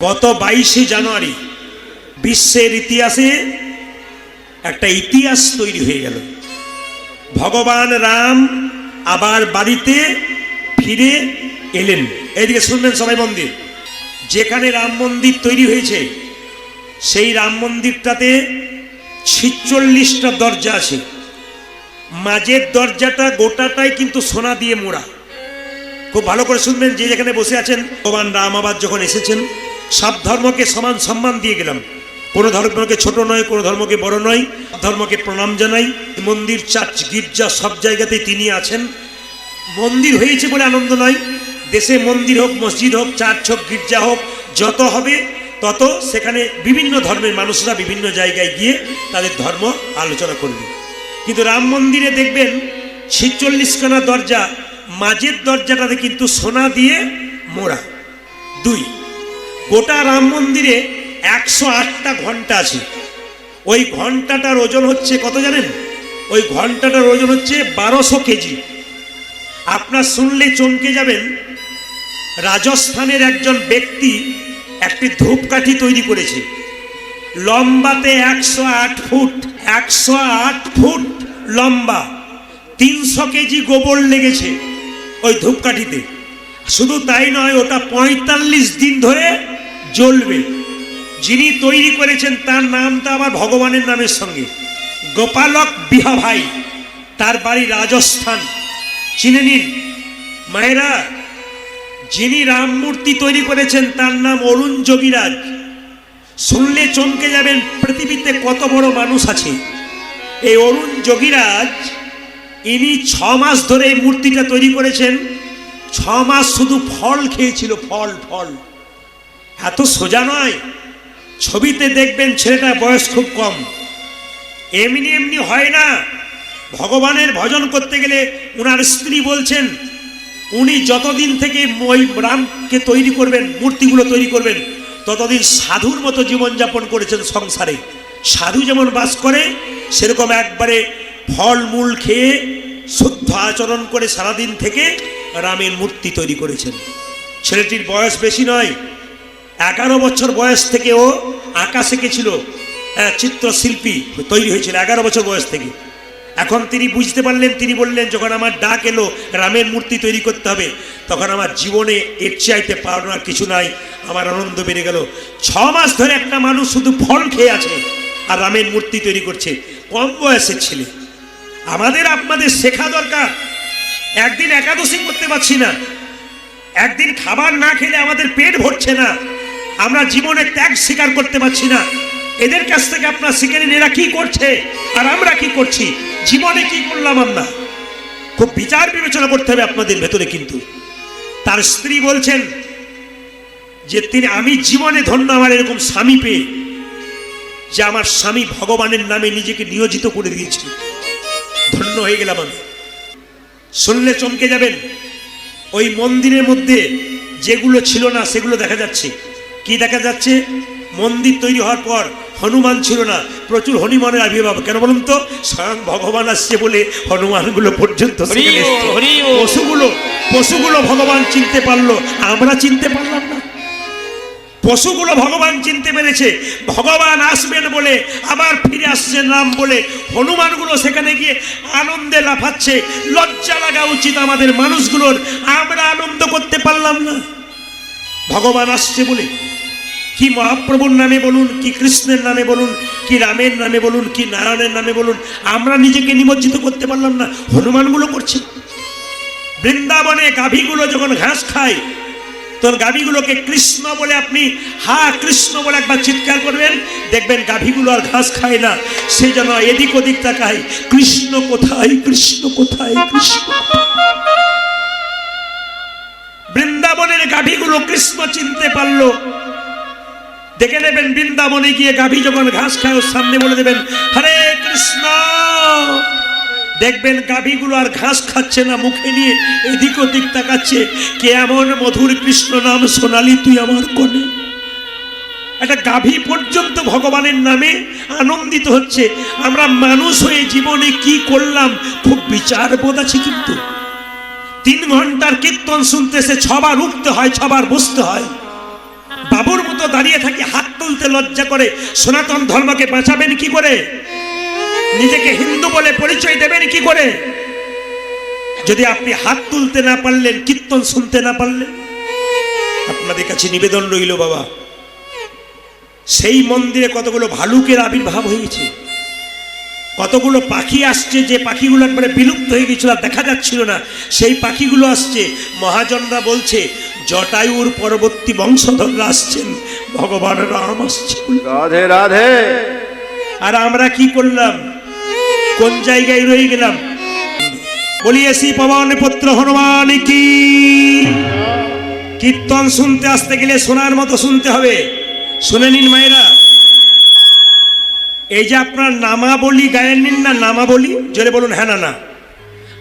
গত 22শে জানুয়ারি বিশ্বের ইতিহাসে একটা ইতিহাস তৈরি হয়ে গেল। ভগবান রাম আবার বাড়িতে ফিরে এলেন। এইদিকে শুনবেন সবাই মন্দির, যেখানে রাম মন্দির তৈরি হয়েছে সেই রাম মন্দিরটাতে 46টা দরজা আছে। মাঝের দরজাটা গোটাটাই কিন্তু সোনা দিয়ে মোড়া। খুব ভালো করে শুনবেন, যে যেখানে বসে আছেন। ভগবান রাম আবার যখন এসেছেন, সব ধর্মকে সমান সম্মান দিয়ে গেলাম। কোনো ধর্মকে ছোট নয়, কোনো ধর্মকে বড় নয়, ধর্মকে প্রণাম জানাই। মন্দির, চার্চ, গির্জা সব জায়গাতেই তিনি আছেন। মন্দির হয়েছে বলে আনন্দ নয়, দেশে মন্দির হোক, মসজিদ হোক, চার্চ হোক, গির্জা হোক, যত হবে তত সেখানে বিভিন্ন ধর্মের মানুষরা বিভিন্ন জায়গায় গিয়ে তাদের ধর্ম আলোচনা করবে। কিন্তু রাম মন্দিরে দেখবেন 46খানা দরজা, মাঝের দরজাটাতে কিন্তু সোনা দিয়ে মোড়া। 2, গোটা রাম মন্দিরে 108টা ঘন্টা আছে। ওই ঘন্টাটার ওজন হচ্ছে কত জানেন? ওই ঘন্টাটার ওজন হচ্ছে 1200 কেজি। আপনার শুনলে চমকে যাবেন, রাজস্থানের একজন ব্যক্তি একটি ধূপকাঠি তৈরি করেছে, লম্বাতে 108 ফুট, 108 ফুট লম্বা। 300 কেজি গোবর লেগেছে ওই ধূপকাঠিতে। শুধু তাই নয়, ওটা 45 দিন ধরে জ্বলবে। যিনি তৈরি করেছেন তার নামটা আবার ভগবানের নামের সঙ্গে, গোপালক বিহাভাই। তার বাড়ি রাজস্থান, চিনে নিন মায়েরা। যিনি রাম মূর্তি তৈরি করেছেন তার নাম অরুণ যোগীরাজ। শুনলে চমকে যাবেন, পৃথিবীতে কত বড় মানুষ আছে। এই অরুণ যোগীরাজ, ইনি 6 মাস ধরে এই মূর্তিটা তৈরি করেছেন। 6 মাস শুধু ফল খেয়েছিল, ফল ফল। এত সোজা নয়। ছবিতে দেখবেন ছেলেটার বয়স খুব কম। এমনি এমনি হয় না। ভগবানের ভজন করতে গেলে ওনার স্ত্রী বলছেন, উনি যতদিন থেকে ওই রামকে তৈরি করবেন, মূর্তিগুলো তৈরি করবেন, ততদিন সাধুর মতো জীবনযাপন করেছেন সংসারে। সাধু যেমন বাস করে সেরকম একবারে ফল মূল খেয়ে শুদ্ধ আচরণ করে সারাদিন থেকে রামের মূর্তি তৈরি করেছেন। ছেলেটির বয়স বেশি নয়, 11 বছর বয়স থেকে ও আঁকা শিখেছিল। চিত্রশিল্পী তৈরি হয়েছিল 11 বছর বয়স থেকে। এখন তিনি বুঝতে পারলেন, তিনি বললেন, যখন আমার ডাক এলো রামের মূর্তি তৈরি করতে হবে, তখন আমার জীবনে এর চাইতে পাওয়ার কিছু নাই। আমার আনন্দ বেড়ে গেল। 6 মাস ধরে একটা মানুষ শুধু ফল খেয়ে আছে আর রামের মূর্তি তৈরি করছে, কম বয়সের ছেলে। আমাদের আপনাদের শেখা দরকার। একদিন একাদশী করতে পারছি না, একদিন খাবার না খেলে আমাদের পেট ভরছে না, আমরা জীবনে ত্যাগ স্বীকার করতে পারছি না। এদের কাছ থেকে আপনার শিখে নিন, এরা কি করছে আর আমরা কি করছি, জীবনে কি করলাম আমরা। খুব বিচার বিবেচনা করতে হবে আপনাদের ভেতরে। কিন্তু তার স্ত্রী বলছেন যে আমি জীবনে ধন্য আমার এরকম স্বামী পেয়ে, যে আমার স্বামী ভগবানের নামে নিজেকে নিয়োজিত করে দিয়েছে, ধন্য হয়ে গেলাম আমি। শুনলে চমকে যাবেন, ওই মন্দিরের মধ্যে যেগুলো ছিল না সেগুলো দেখা যাচ্ছে। কি দেখা যাচ্ছে? মন্দির তৈরি হওয়ার পর হনুমান ছিল না, প্রচুর হনুমানের আবির্ভাব। কেন বলুন তো? স্বয়ং ভগবান আসছে বলে হনুমানগুলো পর্যন্ত। পশুগুলো ভগবান চিনতে পারলো, আমরা চিনতে পারলাম না। পশুগুলো ভগবান চিনতে পেরেছে, ভগবান আসবেন বলে, আবার ফিরে আসছেন রাম বলে। হনুমানগুলো সেখানে গিয়ে আনন্দে লাফাচ্ছে। লজ্জা লাগা উচিত আমাদের মানুষগুলোর, আমরা আনন্দ করতে পারলাম না ভগবান আসছে বলে। কি মহাপ্রভুর নামে বলুন, কি কৃষ্ণের নামে বলুন, কি রামের নামে বলুন, কি নারায়ণের নামে বলুন, আমরা নিজেকে নিমজ্জিত করতে পারলাম না, হনুমানগুলো করছে। বৃন্দাবনে গাভীগুলো যখন ঘাস খায়, তখন গাভীগুলোকে কৃষ্ণ বলে আপনি কৃষ্ণ বলে একবার চিৎকার করবেন, দেখবেন গাভীগুলো আর ঘাস খায় না, সে যেন এদিক ওদিক তাকায়, কৃষ্ণ কোথায়, কৃষ্ণ কোথায়, কৃষ্ণ। বৃন্দাবনের গাভীগুলো কৃষ্ণ চিনতে পারলো। দেখে নেবেন, বৃন্দাবনে গিয়ে গাভী যখন ঘাস খায়, ওর সামনে বলে দেবেন হরে কৃষ্ণ। দেখবেন গাভীগুলো আর ঘাস খাচ্ছে না, মুখে নিয়ে এদিক ওদিক তাকাচ্ছে, কেমন মধুর কৃষ্ণ নাম শোনালি তুই আমার কোণে। একটা গাভী পর্যন্ত ভগবানের নামে আনন্দিত হচ্ছে। আমরা মানুষ হয়ে জীবনে কি করলাম, খুব বিচারবোধ আছে। কিন্তু 3 ঘন্টার কীর্তন শুনতে সে 6 বার উঠতে হয়, 6 বার বসতে হয়। বাবুর মতো দাঁড়িয়ে থাকি, হাত তুলতে লজ্জা করে, সনাতন ধর্মকে বাঁচাবেন কি করে? নিজেকে হিন্দু বলে পরিচয় দেবেন কি করে? যদি আপনি হাত তুলতে না পারলেন, কীর্তন শুনতে না পারলেন, আপনাদের কাছে নিবেদন রইল বাবা, সেই মন্দিরে কতগুলো ভালুকের আবির্ভাব হয়েছে, কতগুলো পাখি আসছে, যে পাখিগুলো একবারে বিলুপ্ত হয়ে গেছিল, দেখা যাচ্ছিল না, সেই পাখিগুলো আসছে। মহাজনরা বলছে জটায়ুর পরবর্তী বংশধররা আসছেন, ভগবান রাম আসছে। রাধে রাধে। আর আমরা কি করলাম? কোন জায়গায় রয়ে গেলাম? বলিয়েছি পবন পুত্র হনুমান কি। কীর্তন শুনতে আসতে গেলে সোনার মতো শুনতে হবে। শুনে নিন মায়েরা, এই যে আপনার নামাবলী গায়ে নিন না, নামাবলী, জোরে বলুন হ্যাঁ না না।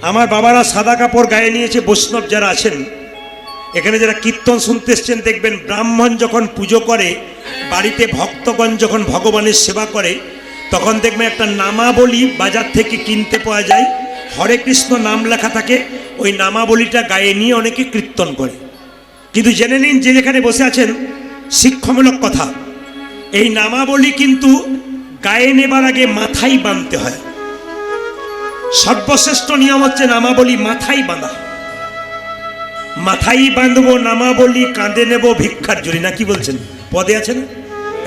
আমার বাবারা সাদা কাপড় গায়ে নিয়েছে, বৈষ্ণব যারা আছেন এখানে, যারা কীর্তন শুনতে এসছেন, দেখবেন ব্রাহ্মণ যখন পুজো করে, বাড়িতে ভক্তগণ যখন ভগবানের সেবা করে, তখন দেখবেন একটা নামাবলী বাজার থেকে কিনতে পাওয়া যায়, হরে কৃষ্ণ নাম লেখা থাকে, ওই নামাবলীটা গায়ে নিয়ে অনেকে কীর্তন করে। কিন্তু জেনে নিন, যে যেখানে বসে আছেন, শিক্ষামূলক কথা, এই নামাবলী কিন্তু গায়ে নেবার আগে মাথায় বাঁধতে হয়। সর্বশ্রেষ্ঠ নিয়ম হচ্ছে নামাবলী মাথায় বাঁধা। মাথায় বাঁধবো নামাবলী, কাঁধে নেব ভিক্ষার জুড়ি, না কি বলছেন? পদে আছেন,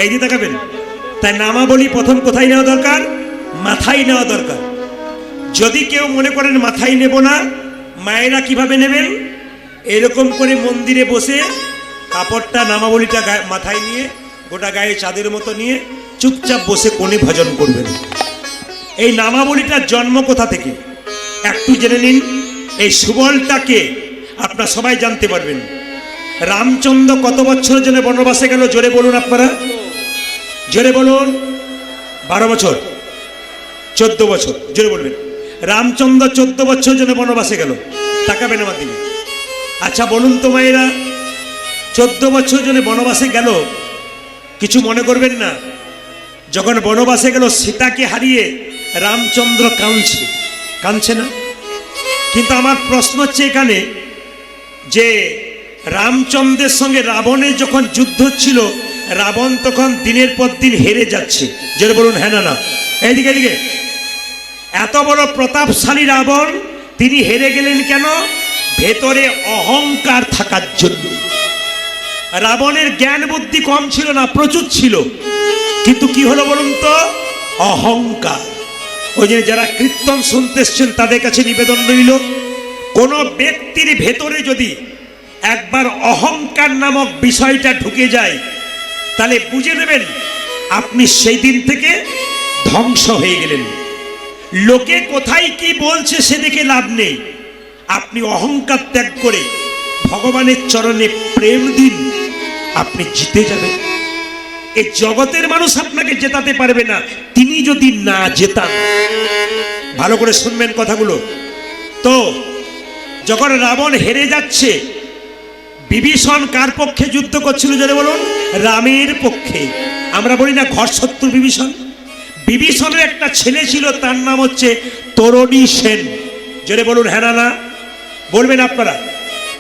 এই দিয়ে তাকাবেন। তাই নামাবলী প্রথম কোথায় নেওয়া দরকার? মাথায় নেওয়া দরকার। যদি কেউ মনে করেন মাথায় নেব না, মায়েরা কিভাবে নেবেন? এরকম করে মন্দিরে বসে কাপড়টা, নামাবলীটা মাথায় নিয়ে, গোটা গায়ে চাঁদের মতো নিয়ে চুপচাপ বসে কোণে ভজন করবেন। এই নামাবলীটার জন্ম কোথা থেকে একটু জেনে নিন। এই সুবলটাকে আপনারা সবাই জানতে পারবেন। রামচন্দ্র কত বছরের জন্য বনবাসে গেল? জোরে বলুন আপনারা, জোরে বলুন। 12 বছর, 14 বছর, জোরে বলবেন। রামচন্দ্র 14 বছরের জন্য বনবাসে গেল। তাকাবেন আমার দিকে। আচ্ছা বলুন তো মায়েরা, 14 বছর জন্য বনবাসে গেল, কিছু মনে করবেন না। যখন বনবাসে গেল, সীতাকে হারিয়ে রামচন্দ্র কাঁদছে, কাঁদছে না? কিন্তু আমার প্রশ্ন হচ্ছে এখানে, যে রামচন্দ্রের সঙ্গে রাবণের যখন যুদ্ধ ছিল, রাবণ তখন দিনের পর দিন হেরে যাচ্ছে, যেটা বলুন হ্যাঁ না না। এইদিকে এদিকে, এত বড় প্রতাপশালী রাবণ, তিনি হেরে গেলেন কেন? ভেতরে অহংকার থাকার জন্য। রাবণের জ্ঞান বুদ্ধি কম ছিল না, প্রচুর ছিল, কিন্তু কি হলো বলুন তো? অহংকার। ওই যে যারা কীর্তন শুনতে এসছেন, তাদের কাছে নিবেদন রইল, কোন ব্যক্তির ভেতরে যদি একবার অহংকার নামক বিষয়টা ঢুকে যায়, তাহলে বুঝে নেবেন আপনি সেই দিন থেকে ধ্বংস হয়ে গেলেন। লোকে কোথায় কি বলছে সেদিকে লাভ নেই, আপনি অহংকার ত্যাগ করে ভগবানের চরণে প্রেম দিন, আপনি জিতে যাবেন। এই জগতের মানুষ আপনাকে জেতাতে পারবে না, তিনি যদি না জেতান। ভালো করে শুনবেন কথাগুলো। তো যখন রাবণ হেরে যাচ্ছে, বিভীষণ কার পক্ষে যুদ্ধ করছিল জোরে বলুন? রামের পক্ষে। আমরা বলি না ঘর শত্রু বিভীষণ? বিভীষণের একটা ছেলে ছিল, তার নাম হচ্ছে তরণী সেন। জোরে বলুন হ্যাঁ না? বলবেন আপনারা।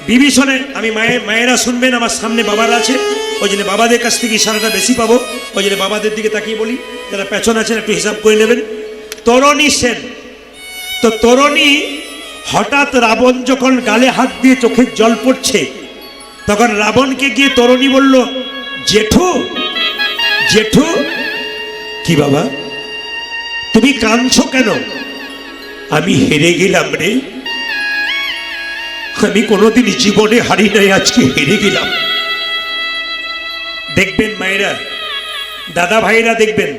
বিভীষণের, আমি মায়েরা শুনবেন, আমার সামনে বাবারা আছে, ওই জন্য বাবাদের কাছ থেকে ইশারাটা বেশি পাবো, ওই জন্য বাবাদের দিকে তাকিয়ে বলি, যারা পেছনে আছেন একটু হিসাব করে নেবেন। তরণী সেন। তো তরণী, হঠাৎ রাবণ যখন গালে হাত দিয়ে চোখের জল পড়ছে, তখন রাবণকে গিয়ে তরণী বলল, জেঠু, জেঠু। কি বাবা, তুমি কাঁদছো কেন? আমি হেরে গেলাম রে, আমি কোনোদিন জীবনে হারি নাই, আজকে হেরে গেলাম। দেখবেন মায়েরা, দাদা ভাইরা, দেখবেন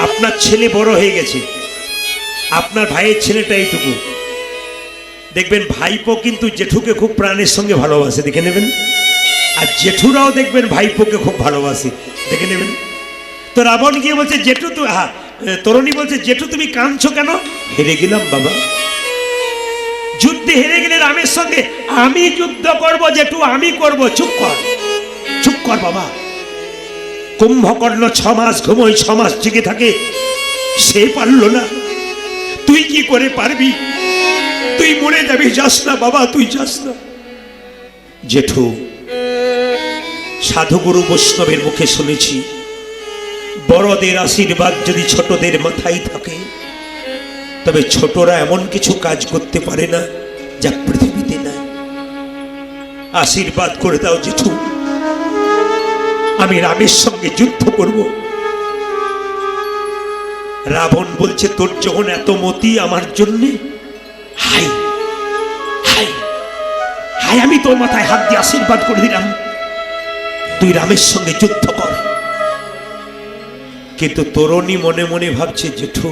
আপনার ছেলে বড় হয়ে গেছে, আপনার ভাইয়ের ছেলেটা এইটুকু, দেখবেন ভাইপো কিন্তু জেঠুকে খুব প্রাণের সঙ্গে ভালোবাসে, দেখে নেবেন। আর জেঠুরাও দেখবেন ভাইপোকে খুব ভালোবাসে, দেখে নেবেন। তো রাবণ গিয়ে বলছে, জেঠু তো, তরুণী বলছে, জেঠু তুমি কাঁদছো কেন? হেরে গেলাম বাবা। যুদ্ধে হেরে গেলে রামের সঙ্গে, আমি যুদ্ধ করব জেঠু, আমি করব। চুপ কর, চুপ কর বাবা। কুম্ভকর্ণ 6 মাস ঘুমোয়, 6 মাস জেগে থাকে, সে পারল না, তুই কি করে পারবি? তুই মরে যাবি, যাস না বাবা, তুই যাস না। জেঠু সাধুগুরু বৈষ্ণবের মুখে শুনেছি, বড়দের আশীর্বাদ যদি ছোটদের মাথায় থাকে, তবে ছোটরা এমন কিছু কাজ করতে পারে না যা পৃথিবীতে নাই। আশীর্বাদ করে দাও জেঠু, আমি রামের সঙ্গে যুদ্ধ করব। রাবণ বলছে, তোর যখন এত মতি আমার জন্যে, হাই হাই হাই, আমি তোর মাথায় হাত দিয়ে আশীর্বাদ করে দিলাম, তুই রামের সঙ্গে যুদ্ধ কর। কিন্তু তরুণী মনে মনে ভাবছে, জেঠু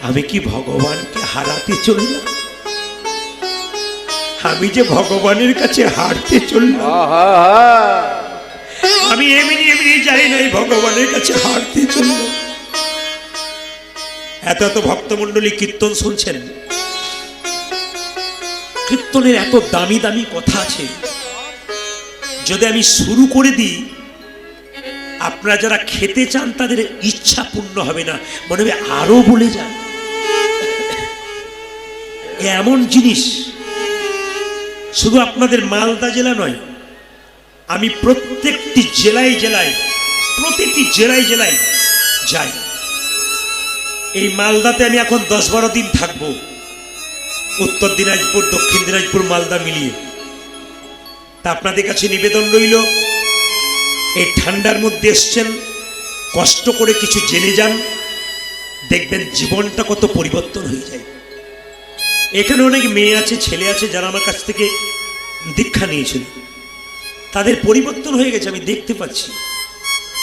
আমি কি ভগবানকে হারাতে চললাম? আমি যে ভগবানের কাছে হারতে চললাম, আমি এমনি এমনি যাই নাই, ভগবানের কাছে হারতে চললাম। এত এত ভক্তমন্ডলী কীর্তন শুনছেন, কীর্তনের এত দামি দামি কথা আছে, যদি আমি শুরু করে দিই, আপনারা যারা খেতে চান তাদের ইচ্ছা পূর্ণ হবে না, মনে হবে আরো বলে যান। এমন জিনিস শুধু আপনাদের মালদা জেলা নয়, আমি প্রত্যেকটি জেলায় জেলায়, প্রতিটি জেলায় জেলায় যাই। এই মালদাতে আমি এখন 10-12 দিন থাকবো, উত্তর দিনাজপুর, দক্ষিণ দিনাজপুর, মালদা মিলিয়ে। তা আপনাদের কাছে নিবেদন রইল, এই ঠান্ডার মধ্যে এসছেন, কষ্ট করে কিছু জেনে যান, দেখবেন জীবনটা কত পরিবর্তন হয়ে যায়। এখানে অনেক মেয়ে আছে, ছেলে আছে, যারা আমার কাছ থেকে দীক্ষা নিয়েছিল, তাদের পরিবর্তন হয়ে গেছে, আমি দেখতে পাচ্ছি।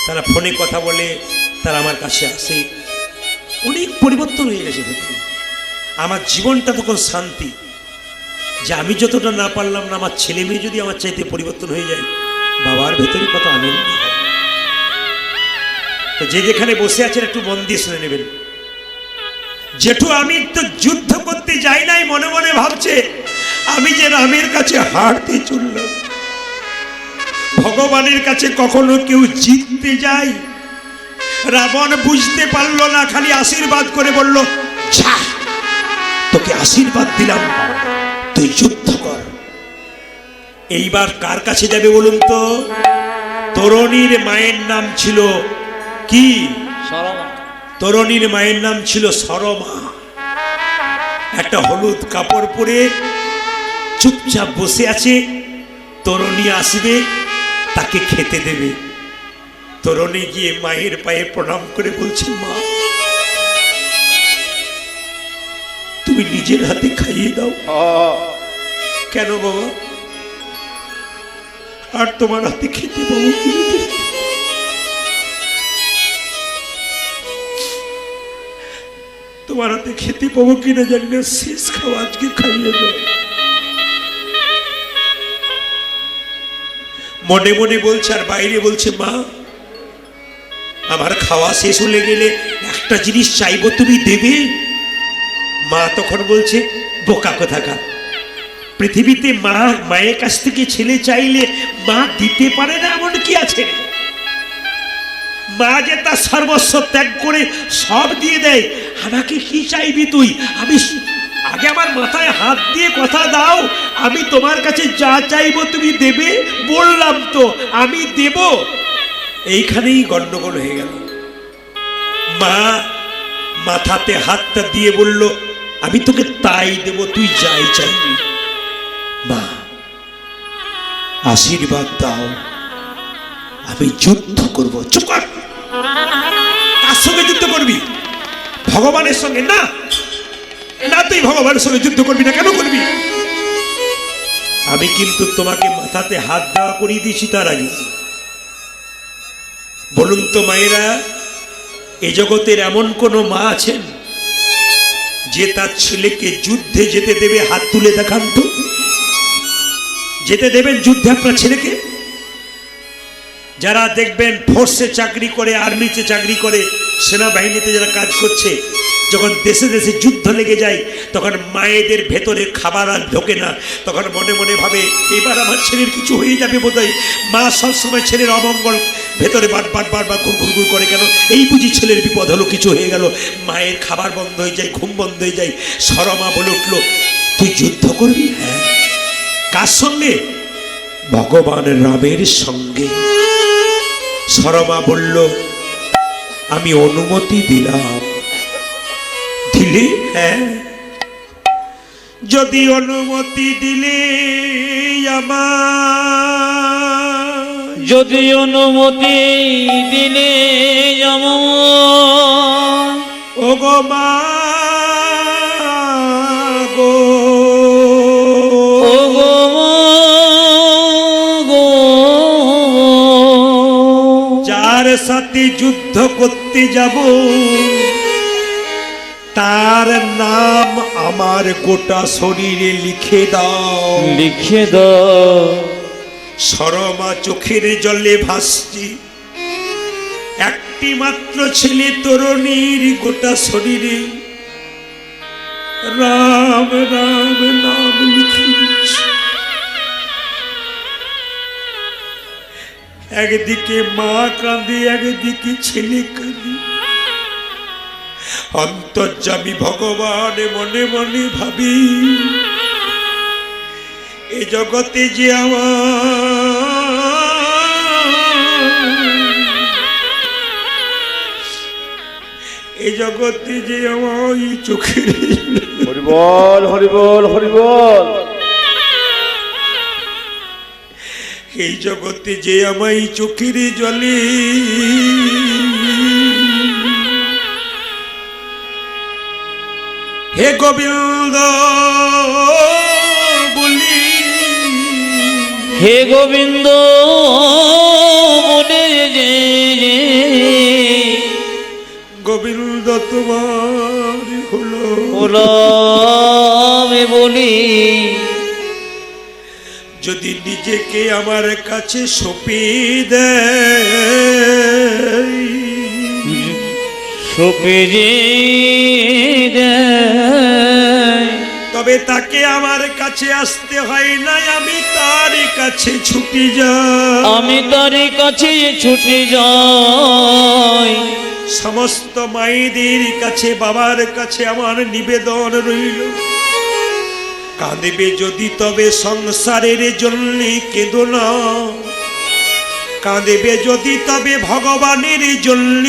তারা ফোনে কথা বলে, তারা আমার কাছে আসে, অনেক পরিবর্তন হয়ে গেছে ভেতরে। আমার জীবনটা তখন শান্তি, যে আমি যতটা না পারলাম না, আমার ছেলে মেয়ে যদি আমার চাইতে পরিবর্তন হয়ে যায়, বাবার ভেতরে কত আনন্দ হয়। তো যে যেখানে বসে আছেন একটু মন দিয়ে শুনে নেবেন। জেঠু আমি তো যুদ্ধ করতে যাই নাই, মনে মনে ভাবছে আমি যে রামের কাছে হারতে চললাম। ভগবানের কাছে কখনো কেউ জিততে যায়? রাবণ বুঝতে পারলো না, খালি আশীর্বাদ করে বলল, যা তোকে আশীর্বাদ দিলাম, তুই যুদ্ধ কর। এইবার কার কাছে যাবে বলুন তো? তরুণীর মায়ের নাম ছিল কি? তরুণীর মায়ের নাম ছিল সরমা। একটা হলুদ কাপড় পরে চুপচাপ বসে আছে, তরুণী আসবে, তাকে খেতে দেবে। তরুণী গিয়ে মায়ের পায়ে প্রণাম করে বলছে, মা তুমি নিজের হাতে খাইয়ে দাও। কেন বাবা? আর তোমার হাতে খেতে পাবো কি? তোমার হাতে খেতে পাবো কিনা জানি না, শেষ খাওয়া আজকে খাইয়ে দাও। মনে মনে বলছে, আর বাইরে বলছে, মা আমার খাওয়া শেষ হলে গেলে একটা জিনিস চাইবো, তুমি দেবে? মা তখন বলছে, বোকা কোথাকার, পৃথিবীতে মা মায়ের কাছ থেকে ছেলে চাইলে মা দিতে পারে না এমন কি আছে? মা যে তার সর্বস্ব ত্যাগ করে সব দিয়ে দেয়, আমাকে কি চাইবি তুই? আমি আগে আমার মাথায় হাত দিয়ে কথা দাও, আমি তোমার কাছে যা চাইবো তুমি দেবে। বললাম তো আমি দেব। এইখানেই গন্ডগোল হয়ে গেল। মা মাথাতে হাতটা দিয়ে বলল, আমি তোকে তাই দেব, তুই যাই চাইবি। মা আশীর্বাদ দাও, আমি যুদ্ধ করব। চুপ কর, কার সঙ্গে যুদ্ধ করবি? ভগবানের সঙ্গে? না না, তুই ভগবানের সঙ্গে যুদ্ধ করবি না। কেন করবি? আমি কিন্তু তোমাকে মাথাতে হাত দেওয়া করিয়ে দিয়েছি তার আগে। বলুন তো মায়েরা, এ জগতের এমন কোন মা আছেন যে তার ছেলেকে যুদ্ধে যেতে দেবে? হাত তুলে দেখান তো। যেতে দেবেন যুদ্ধে আপনার ছেলেকে? যারা দেখবেন ফোর্সে চাকরি করে, আর্মিতে চাকরি করে, সেনাবাহিনীতে যারা কাজ করছে, যখন দেশে দেশে যুদ্ধ লেগে যায়, তখন মায়েদের ভেতরে খাবার আর ঢোকে না। তখন মনে মনে ভাবে, এবার আমার ছেলের কিছু হয়ে যাবে বোধহয়। মা সবসময় ছেলের অমঙ্গল ভেতরে বারবার ঘুরঘুর করে, কেন এই বুঝি ছেলের বিপদ হলো, কিছু হয়ে গেল। মায়ের খাবার বন্ধ হয়ে যায়, ঘুম বন্ধ হয়ে যায়। সরমা বলে উঠল, তুই যুদ্ধ করবি? হ্যাঁ। কার সঙ্গে? ভগবান রামের সঙ্গে। সরমা বলল, আমি অনুমতি দিলাম। দিলে? হ্যাঁ। যদি অনুমতি দিলে আমার, যদি অনুমতি দিলে আমার, ও গো মা গো, ও গো মা গো, যার সাথে যুদ্ধ করতে যাব তার নাম আমার গোটা শরীরে লিখে দাও, লিখে দাও। সরমা চোখের জলে ভাসছি। একটি মাত্র ছেলে তরুণীর গোটা শরীরে রাম রাম নাম লিখে দিচ্ছে। একদিকে মা কাঁদে, একদিকে ছেলে কাঁদে। অন্তর্যামী ভগবান মনে মনে ভাবি, এ জগতে যে এই জগতে যে আমার চোখের, হরিবল হরিবল হরিবল, এই জগতে যে আমায় চোখের জলে হে গোবিন্দ বলি, হে গোবিন্দ বলে যে, গোবিন্দ তোমার হলো ওলামে বলি, যদি নিজেকে আমার কাছে সঁপিয়ে দেয়, সপে যে দেয়, তবে তাকে আমার কাছে আসতে হয় না, আমি তার কাছে ছুটি যাই, আমি তার কাছে ছুটে যাই। সমস্ত মায়েদের কাছে বাবার কাছে আমার নিবেদন রইল, কাঁদবে যদি তবে সংসারের জন্য কেঁদো না, কাঁদবে যদি তবে ভগবানের জন্য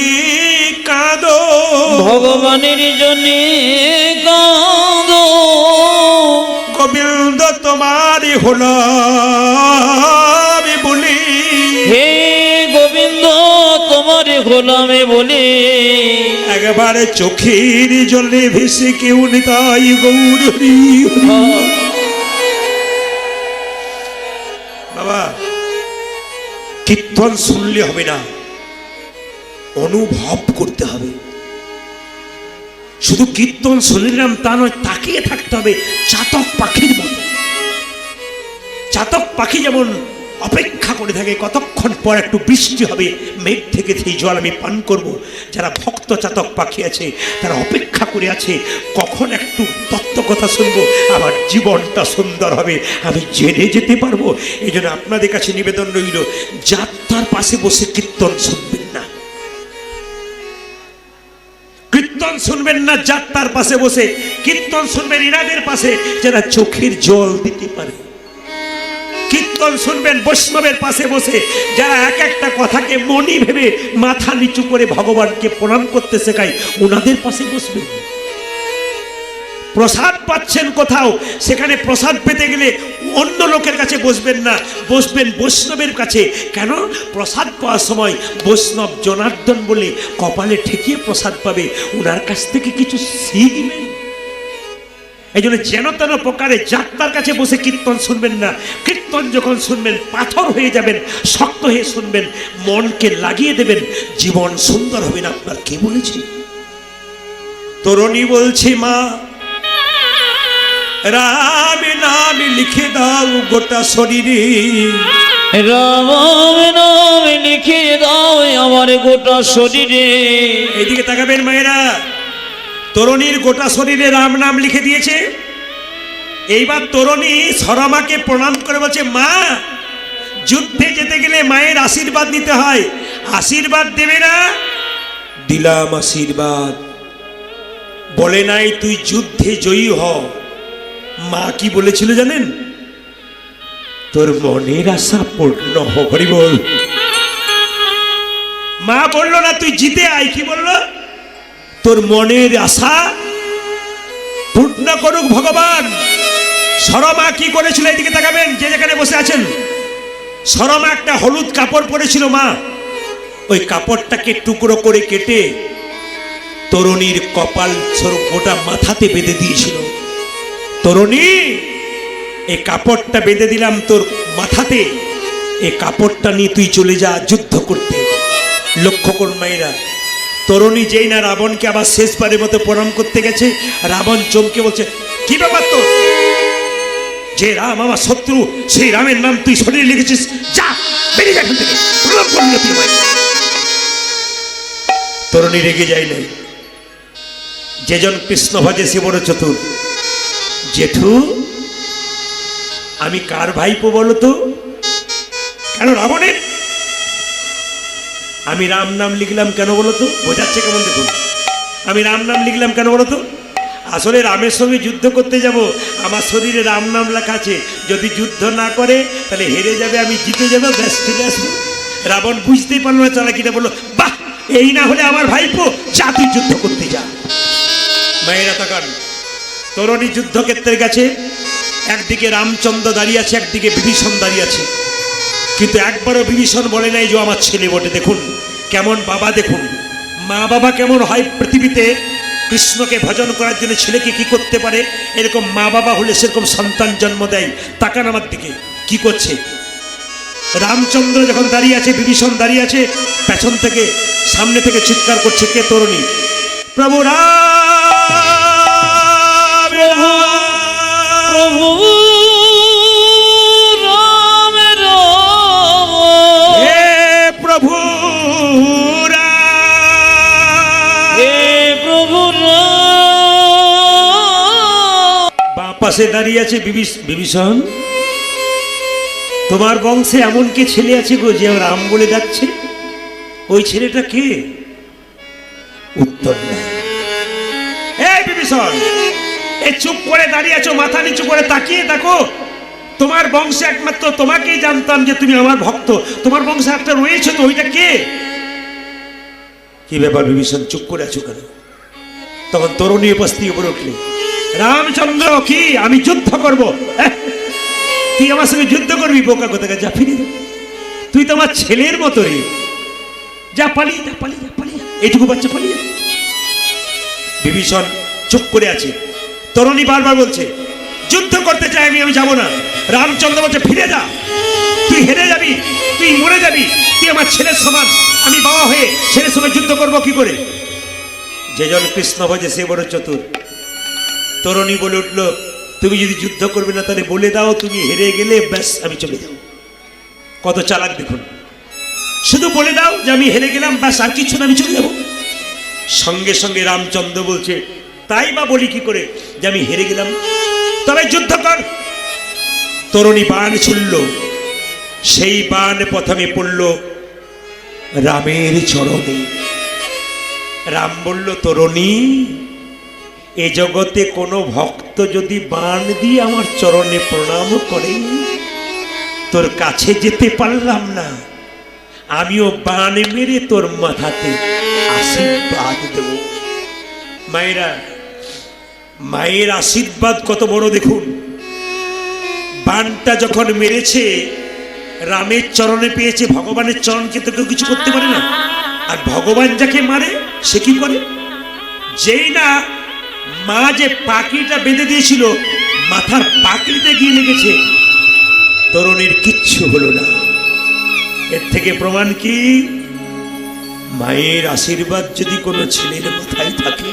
কাঁদো, ভগবানের জন্য কাঁদো। গোবিন্দ তোমার হলো আমি বলি, হে গোবিন্দ তোমার গোলামে বলে, একবার চোখের জলে ভেসে কেউ নিতাই গৌর হরি হরি। বাবা, কীর্তন শুনলে হবে না, অনুভব করতে হবে। শুধু কীর্তন শুনলাম তা নয়, তাকিয়ে থাকতে হবে চাতক পাখির মতো। চাতক পাখি যেমন অপেক্ষা করে থাকে কতক্ষণ পর একটু বৃষ্টি হবে, মেঘ থেকে সেই জল আমি পান করব। যারা ভক্ত চাতক পাখি আছে তারা অপেক্ষা করে আছে কখন একটু তত্ত্বকথা শুনবো, আমার জীবনটা সুন্দর হবে, আমি জেনে যেতে পারবো। এই জন্য আপনাদের কাছে নিবেদন রইল, যাত্রার পাশে বসে কীর্তন শুনবেন না, কীর্তন শুনবেন না যাত্রার পাশে বসে, কীর্তন শুনবেন ইনাদের পাশে যারা চোখের জল দিতে পারে। কীর্তন শুনবেন বৈষ্ণবের পাশে বসে, যারা এক একটা কথাকে মনি ভেবে মাথা নিচু করে ভগবানকে প্রণাম করতে শেখায়, ওনাদের পাশে বসবেন। প্রসাদ পাচ্ছেন কোথাও, সেখানে প্রসাদ পেতে গেলে অন্য লোকের কাছে বসবেন না, বসবেন বৈষ্ণবের কাছে। কেন? প্রসাদ পাওয়ার সময় বৈষ্ণব জনার্দন বলে কপালে ঠেকিয়ে প্রসাদ পাবে, ওনার কাছ থেকে কিছু শিখবেন। এই জন্য যেন তেন প্রকারে যাত্রার কাছে বসে কীর্তন শুনবেন না। কীর্তন যখন শুনবেন পাথর হয়ে যাবেন, শক্ত হয়ে শুনবেন, মনকে লাগিয়ে দেবেন, জীবন সুন্দর হবে না। আপনার কে বলেছে? তরুণী বলছি, মা রাম নাম লিখে দাও গোটা শরীরে, রাম নাম লিখে দাও আমার গোটা শরীরে। এইদিকে তাকাবেন মায়েরা, তরুণীর গোটা শরীরে রাম নাম লিখে দিয়েছে। এইবার তরুণী সরমাকে প্রণাম করে বলছে, মা যুদ্ধে যেতে গেলে মায়ের আশীর্বাদ নিতে হয়, আশীর্বাদ দেবে না? দিলাম আশীর্বাদ। বলে নাই তুই যুদ্ধে জয়ী হ। মা কি বলেছিল জানেন? তোর মনের আশা পূর্ণ হোক। হরি বল। মা বললো না তুই জিতে আয়, কি বললো? তোর মনের আশা পূর্ণ করুক ভগবান। সরমা কি করেছিল এদিকে তাকাবেন, যে যেখানে বসে আছেন। সরমা একটা হলুদ কাপড় পরেছিল মা, ওই কাপড়টাকে টুকরো করে কেটে তরুণীর কপাল স্বরূপ গোটা মাথাতে বেঁধে দিয়েছিল। তরুণী, এই কাপড়টা বেঁধে দিলাম তোর মাথাতে, এই কাপড়টা নিয়ে তুই চলে যা যুদ্ধ করতে। লক্ষ্য করুন মায়েরা, তরুণী যেই না রাবণকে আবার শেষবারের মতো প্রণাম করতে গেছে, রাবণ চমকে বলছে, কি ব্যাপার তোর? যে রাম আমার শত্রু, সেই রামের নাম তুই শরীরে লিখেছিস, যা বেরিয়ে যা এখান থেকে, প্রণাম করবি না তুই আমায়। তরুণী রেগে যায় নাই। যেজন কৃষ্ণ ভজে সে বড় চতুর। জেঠু, আমি কার ভাইপো বলো তো? কেন রাবণের? আমি রাম নাম লিখলাম কেন বলো তো? বোঝাচ্ছে কেমন দেখুন। আমি রাম নাম লিখলাম কেন বলো তো? আসলে রামের সঙ্গে যুদ্ধ করতে যাব, আমার শরীরে রাম নাম লেখা আছে, যদি যুদ্ধ না করে তাহলে হেরে যাবে, আমি জিতে যাবো, ব্যাস চলে আসবো। রাবণ বুঝতেই পারলো না চালাকিটা, বললো, বাহ, এই না হলে আমার ভাইপো, যা তুই যুদ্ধ করতে যা। মায়েরা তাকান, তরুণী যুদ্ধক্ষেত্রে গেছে, একদিকে রামচন্দ্র দাঁড়িয়ে আছে, একদিকে বিভীষণ দাঁড়িয়ে আছে, কিন্তু একবারও বিভীষণ বলে নাই যে আমার ছেলে বটে। দেখুন কেমন বাবা, দেখুন মা বাবা কেমন হয় পৃথিবীতে। কৃষ্ণকে ভজন করার জন্য ছেলেকে কি করতে পারে, এরকম মা বাবা হলে সেরকম সন্তান জন্ম দেয়। তাকান আমার দিকে, কি করছে রামচন্দ্র যখন দাঁড়িয়ে আছে, বিভীষণ দাঁড়িয়ে আছে, পেছন থেকে সামনে থেকে চিৎকার করছে কে? তরুণী, প্রভু রাম, প্রভু রাম রাম, হে প্রভু রাম, হে প্রভু রাম। বাঁ পাশে দাঁড়িয়ে আছে বিভীষণ। তোমার বংশে এমন কি ছেলে আছে গো যে রাম বলে ডাকছে? ওই ছেলেটা কে? উত্তর নেই। এই বিভীষণ, এই চুপ করে দাঁড়িয়ে আছো, মাথা নিচু করে তাকিয়ে দেখো। তোমার বংশে একমাত্র তোমাকেই জানতাম যে তুমি আমার ভক্ত, তোমার বংশে একটা রয়েছে, তো ওইটা কে? কি ব্যাপার বিভীষণ, চুপ করে আছো কেন? তখন তরুণী উপস্থিত বলে উঠলে, রামচন্দ্র, কি আমি যুদ্ধ করব? তুই আমার সঙ্গে যুদ্ধ করবি? বোকা কোথাকে, যা ফিরে যা, তুই তো আমার ছেলের মতো রে, যা পালিয়ে যা, পালিয়ে যা, পালিয়ে যা, এইটুকু বাচ্চা পালিয়ে যা। বিভীষণ চুপ করে আছে। তরুণী বারবার বলছে, যুদ্ধ করতে চাই আমি যাবো না। রামচন্দ্র বলছে, ফিরে যা, তুই হেরে যাবি, তুই মরে যাবি, তুই আমার ছেলের সমান, আমি বাবা হয়ে ছেলের সঙ্গে যুদ্ধ করবো কি করে? যেজন কৃষ্ণ ভজে সে বড় চতুর। তরুণী বলে উঠলো, তুমি যদি যুদ্ধ করবে না তাহলে বলে দাও তুমি হেরে গেলে, ব্যাস আমি চলে যাব। কত চালাক দেখুন, শুধু বলে দাও যে আমি হেরে গেলাম, ব্যাস আর কিছু না, আমি চলে যাব। সঙ্গে সঙ্গে রামচন্দ্র বলছে, তাই বা বলি কি করে যে আমি হেরে গেলাম? তবে যুদ্ধ কর। তরুণী বাণ ছুড়ল, সেই বাণ প্রথমে পড়ল রামের চরণে। রাম বলল, তরুণী, এ জগতে কোনো ভক্ত যদি বাণ দিয়ে আমার চরণে প্রণাম করে, তোর কাছে যেতে পারলাম না, আমিও বাণ মেরে তোর মাথাতে আশীর্বাদ দেব। মায়েরা, মায়ের আশীর্বাদ কত বড় দেখুন। বাণটা যখন মেরেছে, রামের চরণে পেয়েছে, ভগবানের চরণকে তো কেউ কিছু করতে পারে না। আর ভগবান যাকে মারে সে কি করে? যেই না মা যে পাকড়িটা বেঁধে দিয়েছিল, মাথার পাকড়িতে গিয়ে লেগেছে, তরুণীর কিচ্ছু হলো না। এর থেকে প্রমাণ কি? মায়ের আশীর্বাদ যদি কোনো ছেলের মাথায় থাকে,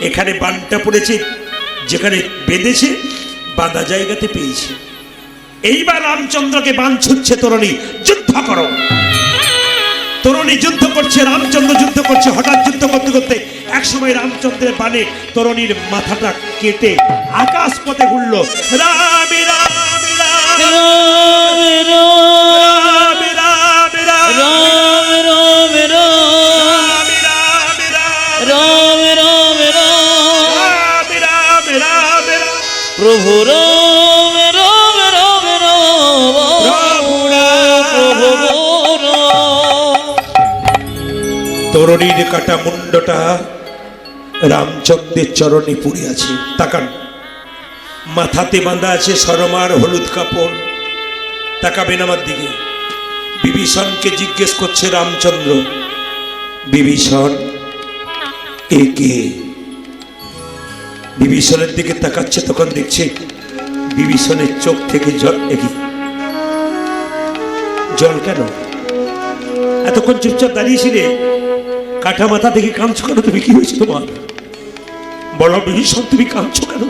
এখানে বানটা পড়েছে, যেখানে বেঁধেছে বাঁধা জায়গাতে পেয়েছে। এইবার রামচন্দ্রকে বান ছুটছে তরুণী, যুদ্ধ করো। তরুণী যুদ্ধ করছে, রামচন্দ্র যুদ্ধ করছে। হঠাৎ যুদ্ধ করতে করতে একসময় রামচন্দ্রের বাণে তরুণীর মাথাটা কেটে আকাশ পথে ঘুরল। রাম রাম রাম রাম রাম রাম রাম রাম রাম রাম রাম রাম, প্রভু রাম রাম রাম রাম। তরুণীর কাটা মুন্ডটা রামচন্দ্রের চরণে পড়ে আছে। তাকান, মাথাতে বাঁধা আছে সরমার হলুদ কাপড়। তাকাবেন আমার দিকে। বিভীষণকে জিজ্ঞেস করছে রামচন্দ্র, বিভীষণ এ কে? বিভীষণের দিকে তাকাচ্ছে, তখন দেখছে বিভীষণের চোখ থেকে জল। জল কেন? এতক্ষণ চুপচাপ দাঁড়িয়েছিলে, কাঠা মাথা থেকে কাঁদছো কেন? তুমি কি হয়েছে তোমার? বলো বিভীষণ, তুমি কাঁদছো কেন?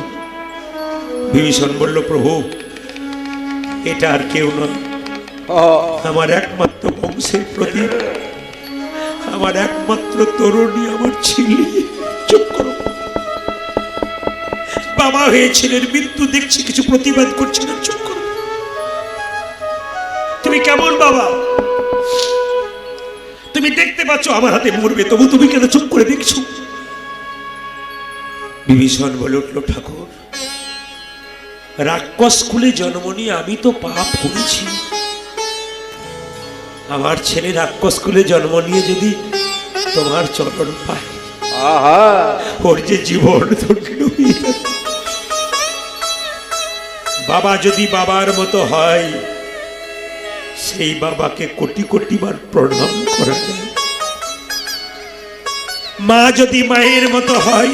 বিভীষণ বলল, প্রভু এটা আর কেউ নয়, আমার একমাত্র বংশের প্রদীপ, আমার একমাত্র তরুণী, আমার ছেলে। চুপ করো। বাবা হয়ে ছেলের মৃত্যু দেখছি, কিছু প্রতিবাদ করছি না। চুপ করো। তুমি কেমন বাবা? তুমি দেখতে পাচ্ছ আমার হাতে মরবে, তবু তুমি কেন চুপ করে দেখছো? বিভীষণ বলে উঠল, ঠাকুর রাক্ষস কুলে জন্ম নিয়ে আমি তো পাপ করেছি। আমার ছেলে রাক্ষস কুলে জন্ম নিয়ে যদি তোমার চরণ পায়, ওর যে জীবন ধন্য হয়ে যাবে। বাবা যদি বাবার মতো হয়, সেই বাবাকে কোটি কোটি বার প্রণাম করা যায়। মা যদি মায়ের মতো হয়,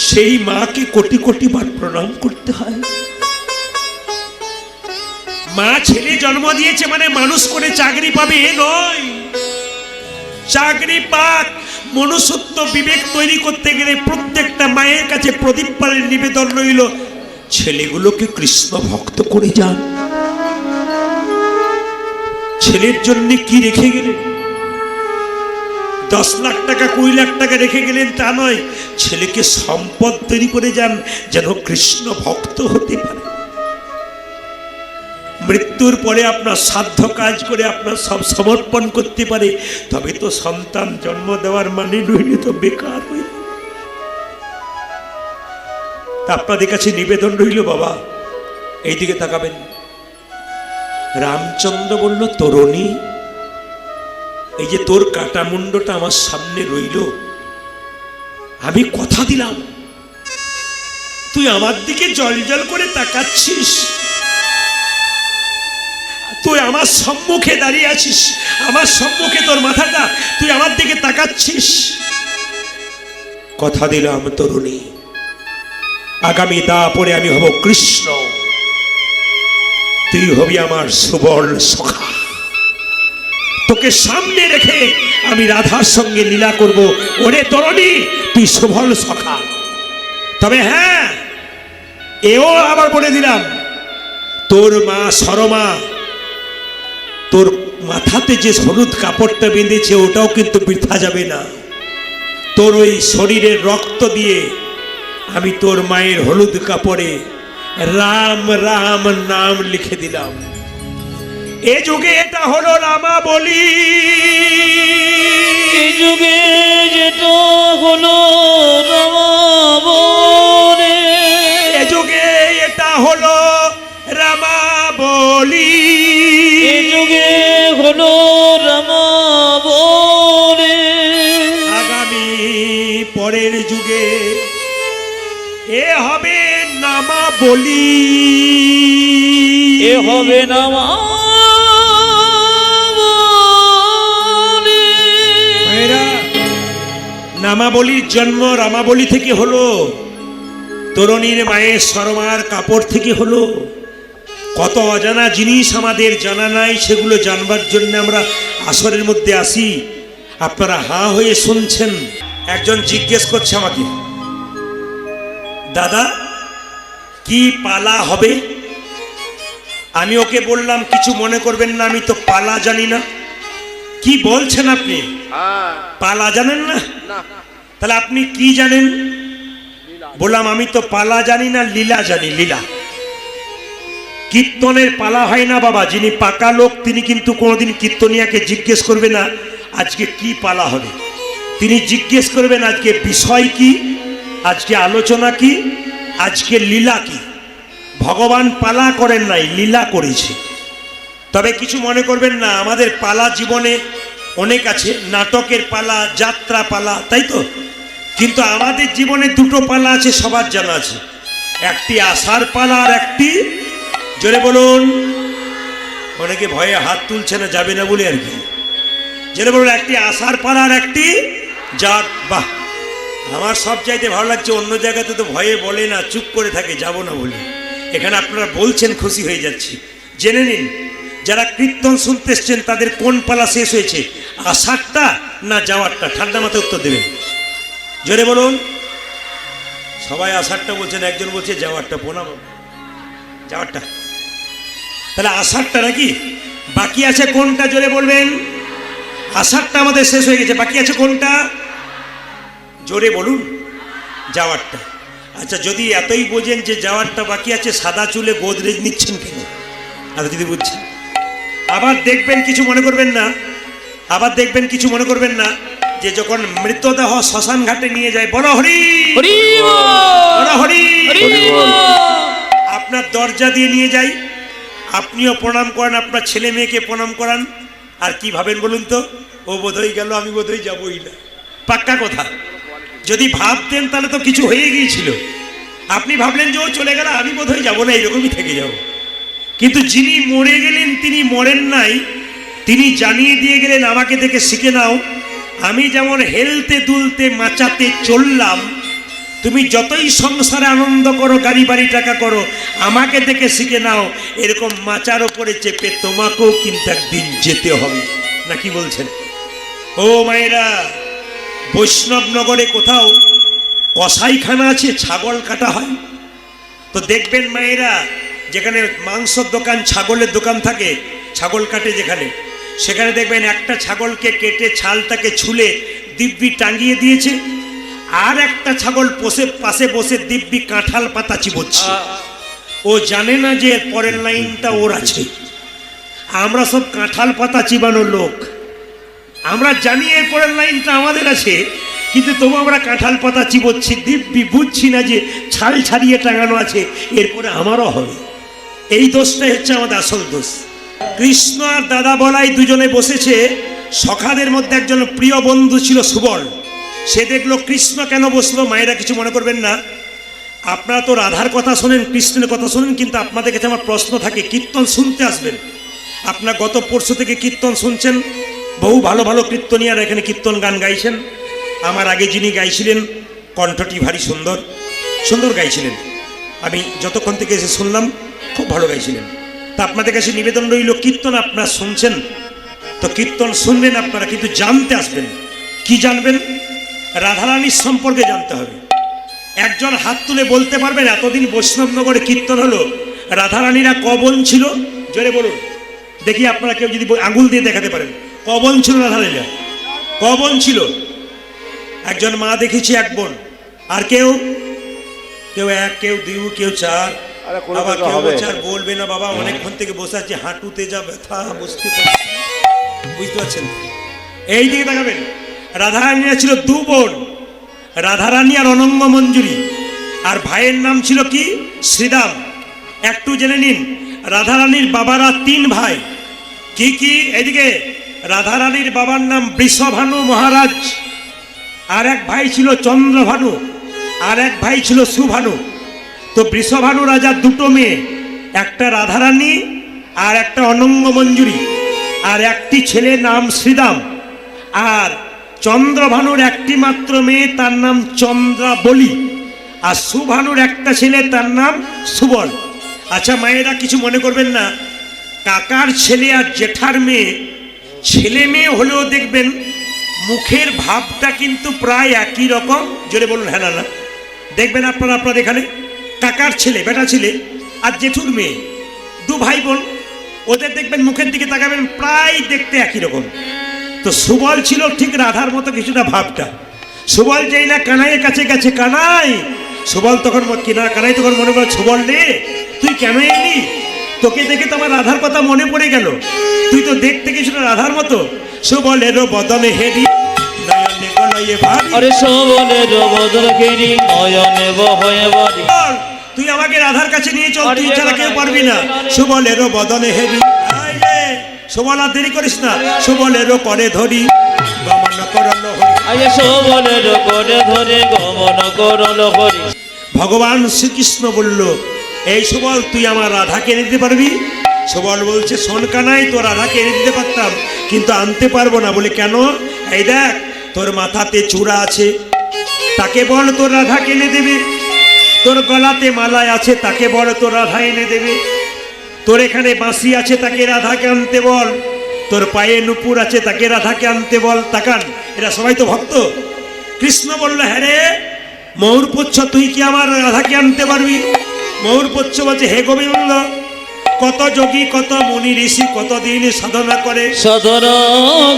সেই মাকে কোটি কোটি বার প্রণাম করতে হয়। মা ছেলে জন্ম দিয়েছে মানে মানুষ করে চাকরি পাবে এ নয়। চাকরি পাক, মনুষ্যত্ব বিবেক তৈরি করতে গেলে প্রত্যেকটা মায়ের কাছে প্রদীপ পালের নিবেদন রইল, ছেলেগুলোকে কৃষ্ণ ভক্ত করে যান। ছেলের জন্য কি রেখে গেলেন? 10 লাখ টাকা 20 লাখ টাকা রেখে গেলেন তা নয়, ছেলেকে সম্পদ তৈরি করে যান যেন কৃষ্ণ ভক্ত হতে পারে। মৃত্যুর পরে আপনার সাধ্য কাজ করে আপনার সব সমর্পণ করতে পারে, তবে তো সন্তান জন্ম দেওয়ার মানে নইলে তো বেকার হইল। আপনাদের কাছে নিবেদন রইল বাবা, এইদিকে তাকাবেন। রামচন্দ্র বলল, তরুণী এই যে তোর কাটা মুন্ডটা আমার সামনে রইল, আমি কথা দিলাম তুই আমার দিকে জল জল করে তাকাচ্ছিস, তুই আমার সম্মুখে দাঁড়িয়ে আছিস, আমার সম্মুখে তোর মাথাটা, তুই আমার দিকে তাকাচ্ছিস। কথা দিলাম তরুণী, আগামী দাপরে আমি হব কৃষ্ণ, তুই হবি আমার সুবল সখা। তোকে সামনে রেখে আমি রাধার সঙ্গে লীলা করব। ওরে তরুণী, তুই সুবল সখা। তবে হ্যাঁ, এও আবার বলে দিলাম, তোর মা সরমা তোর মাথাতে যে হলুদ কাপড়টা বেঁধেছে ওটাও কিন্তু বৃথা যাবে না। তোর ওই শরীরের রক্ত দিয়ে আমি তোর মায়ের হলুদ কাপড়ে রাম রাম নাম লিখে দিলাম। এ যুগে এটা হলো রামা বলি, এ যুগে যেটা হলো রামাবলি, এ যুগে এটা হলো রামা বলি, এ যুগে হলো রামাবলি, আগামী পরের যুগে এ হবে নামা বলি, এ হবে নামাবলি। নামাবলির জন্ম রামাবলি থেকে হলো, তরুণীর মায়ের সরমার কাপড় থেকে হলো। কত অজানা জিনিস আমাদের জানা নাই, সেগুলো জানবার জন্য আমরা আসরের মধ্যে আসি। আপনারা হাঁ হয়ে শুনছেন। একজন জিজ্ঞেস করছে আমাকে, দাদা কি পালা হবে? আমি ওকে বললাম, কিছু মনে করবেন না, আমি তো পালা জানি না। কি বলছেন আপনি? পালা জানেন না? তাহলে আপনি কি জানেন? বললাম, আমি তো পালা জানি না, লীলা জানি। লীলা কীর্তনের পালা হয় না বাবা। যিনি পাকা লোক তিনি কিন্তু কোনোদিন কীর্তনিয়াকে জিজ্ঞেস করবে না আজকে কি পালা হবে। তিনি জিজ্ঞেস করবেন আজকে বিষয় কি, আজকে আলোচনা কি, আজকে লীলা কি। ভগবান পালা করেন নাই, লীলা করেছে। তবে কিছু মনে করবেন না, আমাদের পালা জীবনে অনেক আছে, নাটকের পালা, যাত্রা পালা, তাই তো? কিন্তু আমাদের জীবনে দুটো পালা আছে, সবার জানা আছে। একটি আসার পালা আর একটি, জোরে বলুন, অনেকে ভয়ে হাত তুলছে না, যাবে না বলে আর কি। জোরে বলুন, একটি আসার পালা আর একটি যাক। বাহ, আমার সব চাইতে ভালো লাগছে, অন্য জায়গাতে তো ভয়ে বলে না, চুপ করে থাকে, যাব না বলে। এখানে আপনারা বলছেন, খুশি হয়ে যাচ্ছি। জেনে নিন, যারা কীর্তন শুনতে এসছেন তাদের কোন পালা শেষ হয়েছে, আসারটা না যাওয়ারটা? ঠান্ডা মাথায় উত্তর দেবেন, জোরে বলুন। সবাই আসারটা বলছেন, একজন বলছে যাওয়ারটা। প্রণাম, যাওয়ারটা। তাহলে আসারটা নাকি? বাকি আছে কোনটা, জোরে বলবেন? আসারটা আমাদের শেষ হয়ে গেছে, বাকি আছে কোনটা? জোরে বলুন, যাওয়ারটা। আচ্ছা, যদি এতই বোঝেন যে যাওয়ারটা বাকি আছে, সাদা চুলে গোদরেজ নিচ্ছেন কেন? আর যদি বুঝছেন, আবার দেখবেন, কিছু মনে করবেন না, আবার দেখবেন, কিছু মনে করবেন না, যে যখন মৃতদেহ শ্মশান ঘাটে নিয়ে যায়, বড় হরি হরি বল, বড় হরি, হরি বল। আপনার দরজা দিয়ে নিয়ে যাই, আপনিও প্রণাম করেন, আপনার ছেলে মেয়েকে প্রণাম করান, আর কি ভাবেন বলুন তো? ও বোধহয় গেল, আমি বোধহয় যাবই না। পাক্কা কথা। যদি ভাবতেন তাহলে তো কিছু হয়ে গিয়েছিল। আপনি ভাবলেন যে ও চলে গেল, আমি বোধহয় যাবো না, এরকমই থেকে যাব। কিন্তু যিনি মরে গেলেন তিনি মরেন নাই, তিনি জানিয়ে দিয়ে গেলেন, আমাকে দেখে শিখে নাও, আমি যেমন হেলতে দুলতে মাচাতে চললাম, তুমি যতই সংসারে আনন্দ করো, গাড়ি বাড়ি টাকা করো, আমাকে দেখে শিখে নাও, এরকম মাচার ওপরে চেপে তোমাকেও কিন্তু একদিন যেতে হবে। না কি বলছেন? ও মায়েরা, বৈষ্ণবনগরে কোথাও কসাইখানা আছে, ছাগল কাটা হয়। তো দেখবেন মায়েরা, যেখানে মাংসর দোকান, ছাগলের দোকান থাকে, ছাগল কাটে যেখানে, সেখানে দেখবেন একটা ছাগলকে কেটে ছালটাকে ছুলে দিব্যি টাঙিয়ে দিয়েছে, আর একটা ছাগল পাশে বসে দিব্যি কাঁঠাল পাতা চিবোচ্ছে। ও জানে না যে পরের লাইনটা ওর আছে। আমরা সব কাঁঠাল পাতা চিবানো লোক, আমরা জানি এর পরের লাইনটা আমাদের আছে, কিন্তু তবু আমরা কাঁঠাল পাতা চিবোচ্ছি, দিব্যি বুঝছি না যে ছাল ছাড়িয়ে টাঙানো আছে, এরপরে আমারও হবে। এই দোষটাই হচ্ছে আমাদের আসল দোষ। কৃষ্ণ আর দাদা বলাই দুজনে বসেছে। সখাদের মধ্যে একজন প্রিয় বন্ধু ছিল সুবল। সে দেখলো কৃষ্ণ কেন বসলো। মায়েরা কিছু মনে করবেন না, আপনারা তো রাধার কথা শোনেন, কৃষ্ণের কথা শোনেন, কিন্তু আপনাদের কাছে আমার প্রশ্ন থাকে, কীর্তন শুনতে আসবেন। আপনার গত পরশু থেকে কীর্তন শুনছেন, বহু ভালো ভালো কীর্তনিয়ারা এখানে কীর্তন গান গাইছেন। আমার আগে যিনি গাইছিলেন, কণ্ঠটি ভারী সুন্দর সুন্দর গাইছিলেন। আমি যতক্ষণ থেকে এসে শুনলাম, খুব ভালো গাইছিলেন। তা আপনাদের কাছে নিবেদন রইল, কীর্তন আপনারা শুনছেন তো কীর্তন শুনবেন আপনারা, কিন্তু জানতে আসবেন। কি জানবেন? রাধারানীর সম্পর্কে জানতে হবে। একজন হাত তুলে বলতে পারবেন, এতদিন বৈষ্ণবনগরে কীর্তন হলো, রাধারানীরা কবন ছিল? জোরে বলুন দেখি, আপনারা কেউ যদি আঙুল দিয়ে দেখাতে পারেন, কবন ছিল রাধারানীরা? কবন ছিল? একজন মা দেখেছি, এক বোন। আর কেউ? কেউ এক, কেউ দুই, কেউ চার। বাবা কেউ চার বলবে না বাবা, অনেকক্ষণ থেকে বসে আছে, হাঁটুতে যা ব্যথা, বুঝতে পারছি, বুঝতে পারছেন? এই দিকে তাকাবেন। রাধারানীরা ছিল দু বোন, রাধারানী আর অনঙ্গ মঞ্জুরি। আর ভাইয়ের নাম ছিল কি? শ্রীদাম। একটু জেনে নিন, রাধারানীর বাবারা তিন ভাই। কি কি? এদিকে রাধারানীর বাবার নাম বৃষভানু মহারাজ, আর এক ভাই ছিল চন্দ্রভানু, আর এক ভাই ছিল সুভানু। তো বৃষভানু রাজার দুটো মেয়ে, একটা রাধারানী আর একটা অনঙ্গ মঞ্জুরি, আর একটি ছেলে নাম শ্রীদাম। আর চন্দ্রভানুর একটি মাত্র মেয়ে, তার নাম চন্দ্রাবলী। আর সুভানুর একটা ছেলে, তার নাম সুবল। আচ্ছা মায়েরা কিছু মনে করবেন না, কাকার ছেলে আর জেঠার মেয়ে, ছেলে মেয়ে হলেও দেখবেন মুখের ভাবটা কিন্তু প্রায় একই রকম। জোরে বলুন হ্যাঁ না? দেখবেন আপনারা, আপনার এখানে কাকার ছেলে, বেটা ছেলে, আর জেঠুর মেয়ে, দু ভাই বোন, ওদের দেখবেন মুখের দিকে তাকাবেন প্রায় দেখতে একই রকম। তো সুবল ছিল ঠিক রাধার মতো কিছুটা ভাবটা। সুবল যেই না কানাইয়ের কাছে গেছে, কানাই, সুবল তখন কানাই তখন মনে করে, সুবল রে তুই কেন এলি? তোকে দেখে তো আমার রাধার কথা মনে পড়ে গেল, তুই তো দেখতে কিছুটা রাধার মতো। সুবলেরও বদনে হেরি, নয়নে গলয়ে ভারী। আরে সুবলের বদনে হেরি, নয়নে বহয়ে বাড়ি। তুই আমাকে রাধার কাছে নিয়ে চল, তুই ছাড়া কেউ পারবি না। সুবলেরও বদনে হেরি, সুবল আর দেরি করিস না, সুবলেরও করে ধরি গমন করল হরি। আগে সবলের করে ধরে গমন করল হরি। ভগবান শ্রীকৃষ্ণ বলল, এই সুবল তুই আমার রাধাকে এনে দিতে পারবি? সুবল বলছে, শোন কানাই, তোর রাধাকে এনে দিতে পারতাম, কিন্তু আনতে পারবো না। বলে কেন? এই দেখ, তোর মাথাতে চূড়া আছে, তাকে বল তোর রাধাকে এনে দেবে। তোর গলাতে মালায় আছে, তাকে বল তোর রাধা এনে দেবে। তোর এখানে বাঁশি আছে, তাকে রাধাকে আনতে বল। তোর পায়ে নুপুর আছে, তাকে রাধাকে আনতে বল। তাকান, এরা সবাই তো ভক্ত। কৃষ্ণ বলল, হ্যাঁ রে ময়ূরপুচ্ছ, তুই কি আমার রাধাকে আনতে পারবি? ময়ূরপুচ্ছ বলছে, হে গোবিন্দ, কত যোগী কত মুনি ঋষি কতদিন সাধনা করে সাধনা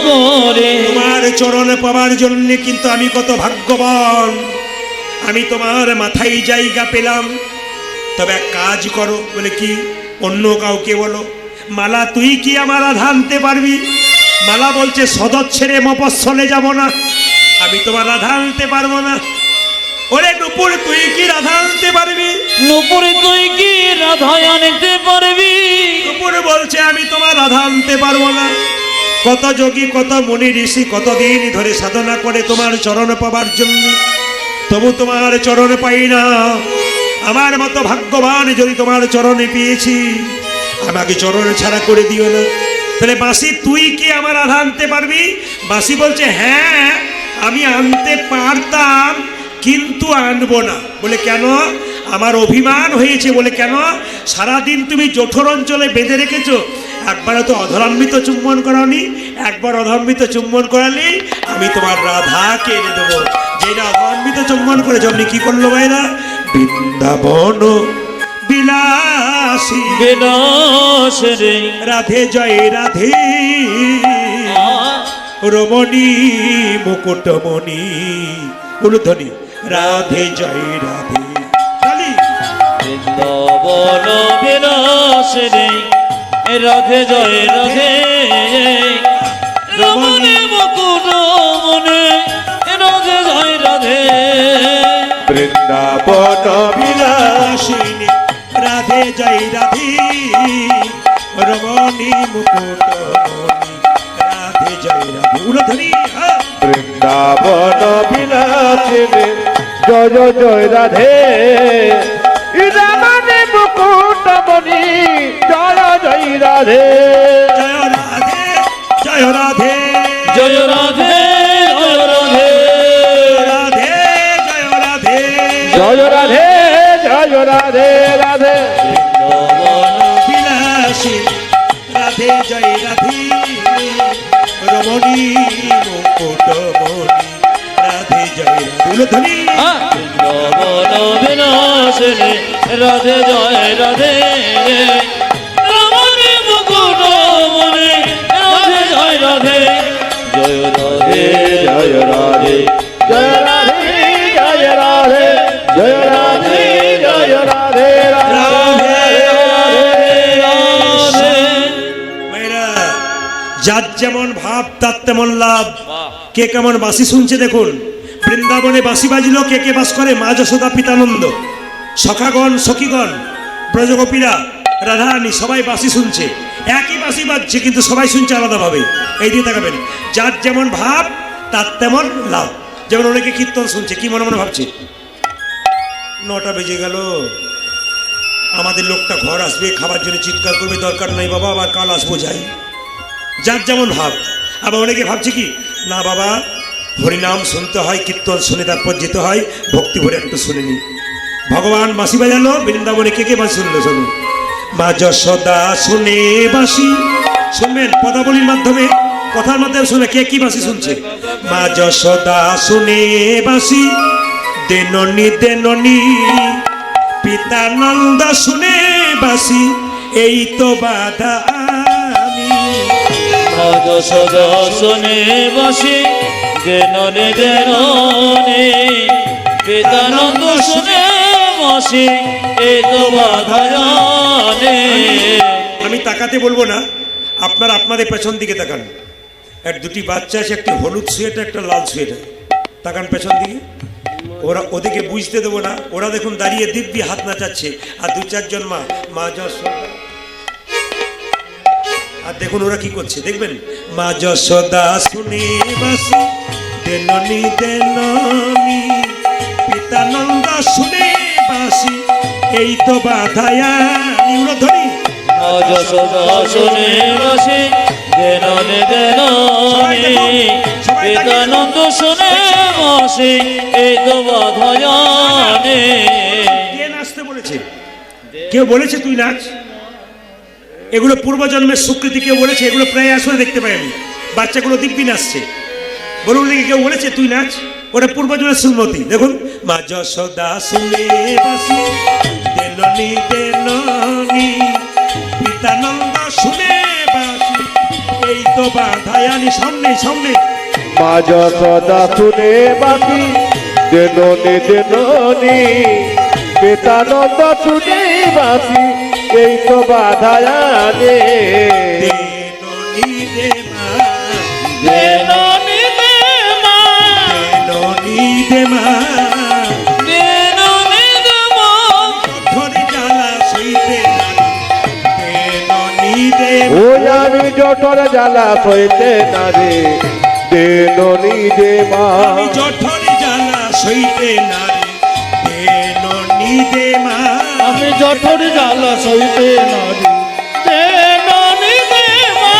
করে তোমার চরণে পাওয়ার জন্য, কিন্তু আমি কত ভাগ্যবান, আমি তোমার মাথায় জায়গা পেলাম। তবে এক কাজ করো। বলে কি? অন্য কাউকে বলো। মালা, তুই কি আমার রাধা আনতে পারবি? মালা বলছে, সদর ছেড়ে মফস্বলে যাব না, আমি তোমার রাধা আনতে পারবো না। ওরে নুপুর, তুই কি রাধা আনতে পারবি? নুপুরে তুই কি রাধা আনতে পারবি? নুপুর বলছে, আমি তোমার রাধা আনতে পারবো না। কত যোগী কত মুনি ঋষি কতদিন ধরে সাধনা করে তোমার চরণ পাবার জন্য, তবু তোমার চরণ পাই না। আমার মতো ভাগ্যবান যদি তোমার চরণে পেয়েছি, আমাকে চরণ ছাড়া করে দিও না। তাহলে বাঁশি, তুই কি আমার রাধা আনতে পারবি? বাঁশি বলছে, হ্যাঁ আমি আনতে পারতাম, কিন্তু আনবো না। বলে কেন? আমার অভিমান হয়েছে। বলে কেন? সারাদিন তুমি জঠর অঞ্চলে বেঁধে রেখেছো, একবারও তো অধরান্বিত চুম্বন করাওনি। একবার অধরান্বিত চুম্বন করালে আমি তোমার রাধাকে এনে দেবো। যেটা অধরান্বিত চুম্বন করেছ, আপনি কি করলো ভাইরা? বৃন্দাবন বিলাসী বিলাস রে রাধে জয় রাধে, রমণী মুকুটমণি উলুধ্বনি রাধে জয় রাধে। তালি। বৃন্দাবন বিলাস রে রাধে জয় রাধে, রমণী মুকুট মনে রাধে জয় রাধে। বৃন্দাবন বিলাসিনী রাধে জয় রাধে, রমণী মুকুটমণি রাধে জয় রাধে। উলুধ্বনি। বৃন্দাবন বিলাসিনী জয় জয় রাধে, রাধে মুকুটমণি জয় জয় রাধে। জয় রাধে জয় রাধে জয় রাধে জয় রাধে রাধে জয় রাধে জয় রাধে জয় রাধে রাধে। বৃন্দাবন বিলাসী রাধে জয় রাধে, রমণী মুকুটমণি রাধে জয় রাধে। উলুধ্বনি। বৃন্দাবন বিলাস রে রাধে জয় রাধে, রমণী মুকুট মনে রাধে জয় রাধে। জয় রাধে জয় রাধে জয় রাধে জয় রাধে জয় রাধে জয় রাধে রাধে রাধে। মেয়েরা, যার যেমন ভাব তার তেমন লাভ। কে কেমন বাঁশি শুনছে দেখুন। বৃন্দাবনে বাঁশি বাজলো, কে কে বাস করে? মা যশোদা, পিতানন্দ, সখাগণ সখীগণ, ব্রজগোপীরা, রাধারানী, সবাই বাঁশি শুনছে। একই বাঁশি বাজছে, কিন্তু সবাই শুনছে আলাদাভাবে। এই দিয়ে তাকাবেন, যার যেমন ভাব তার তেমন লাভ। যেমন অনেকে কীর্তন শুনছে, কি মনে মনে ভাবছে, 9টা বেজে গেল, আমাদের লোকটা ঘর আসবে, খাবার জন্য চিৎকার করবে, দরকার নাই বাবা, আবার কাল আসবো, যাই। যার যেমন ভাব। আবার অনেকে ভাবছে কি, না বাবা হরিনাম শুনতে হয়, কীর্তন শুনে তারপর যেতে হয়, ভক্তি ভরে একটু শুনে নি। ভগবান বাঁশি বাজালো, বৃন্দাবনে কে কে বাঁশি শুনলো? শুনুন। মা যশোদা শুনে বাঁশি, শুনবেন পদাবলীর মাধ্যমে, কথার মাধ্যমে শুনে কে কি বাঁশি শুনছে। মা যশোদা শুনে বাঁশি, দেননি দেননি, পিতানন্দ শুনে বাঁশি, এই তো বাধা আমি। ভজ সদা শোনে বাসি, দেননে দেননে, বেদানন্দ শুনে বাসি, এ তো বাধা জানে। আমি তাকাতে বলবো না, আপনারা আপনাদের পেছন দিকে তাকান। এক দুটি বাচ্চা আছে, একটি হলুদ সোয়েটার, একটা লাল সোয়েটার। তাকান পেছন দিকে। ওরা, ওদিকে বুঝতে দেবো না। ওরা দেখুন দাঁড়িয়ে দিব্যি হাত নাচাচ্ছে, আর 2-4 জন মা, মা যশোদা। আর দেখুন ওরা কি করছে দেখবেন। মা যশোদা শুনে বাসি দেননি দেননি, পিতা নন্দ শুনে বাসি এই তো বাধায়ানি। উড়ধ্বনি। যশোদা শুনে বাসি দেননে দেননি, পিতানন্দ শুনে বাসি এই তো বাধায়ানি। কে নাচতে বলেছে? কেউ বলেছে তুই নাচ? এগুলো পূর্বজন্মের স্বীকৃতি কেউ বলেছে? এগুলো প্রায় আসলে দেখতে পাই আমি, বাচ্চাগুলো দিব্যি নাচছে। বলুন দেখি কেউ বলেছে তুই নাচ? ওটা পূর্বজন্মের সুন্নতি। দেখুন, মা যশোদা শুনে বাসি দেননি দেননি, পিতানন্দ শুনে বাসি এই তো বাধায়ানি। সামনে সামনে। মা যশোদা শুনে বাসি দেননি দেননি, পিতানন্দ শুনে বাসি এই তো বাধায়ানি। দেননি দে মা, দেননি দে মা, দেননি দে মা, দেননি দে মা, ধরে জ্বালা সইতে দেননি দে মা। ও আমি জঠর জ্বালা সইতে না রে, দেননি দে মা। আমি জঠরে জ্বালা সইতে না রে, দেননি দে মা। আমি জঠর জ্বালা সইতে নারি, দেননি দে মা।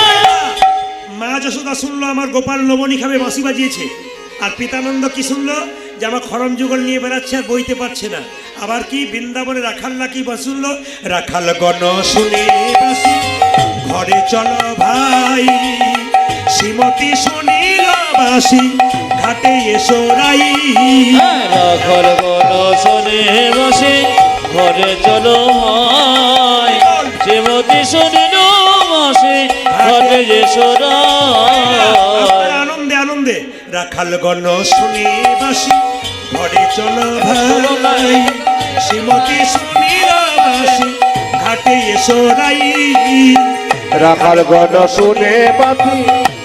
মা যশোদা শুনলো আমার গোপাল লবণী খাবে বাঁশি বাজিয়েছে, আর পিতানন্দ কি শুনলো? যে আমার খরম যুগল নিয়ে বেড়াচ্ছে আর বইতে পারছে না। আবার কি বৃন্দাবনে রাখাল নাকি বা শুনলো? রাখাল গণ শুনে বাসি ঘরে চলো ভাই, শ্রীমতী শুনিল বাসি ঘাটে এসো রাই। রাখাল গণ শুনে বাসি ঘরে চলো ভাই, শ্রীমতী শুনিল বাসি ঘরে এসো রাই। আনন্দে আনন্দে রাখাল গণ শুনে বাসি ঘরে চলো ভাই, শ্রীমতী শুনিল বাসি ঘাটে এসো রাই। রাখাল গণ শুনে বাসি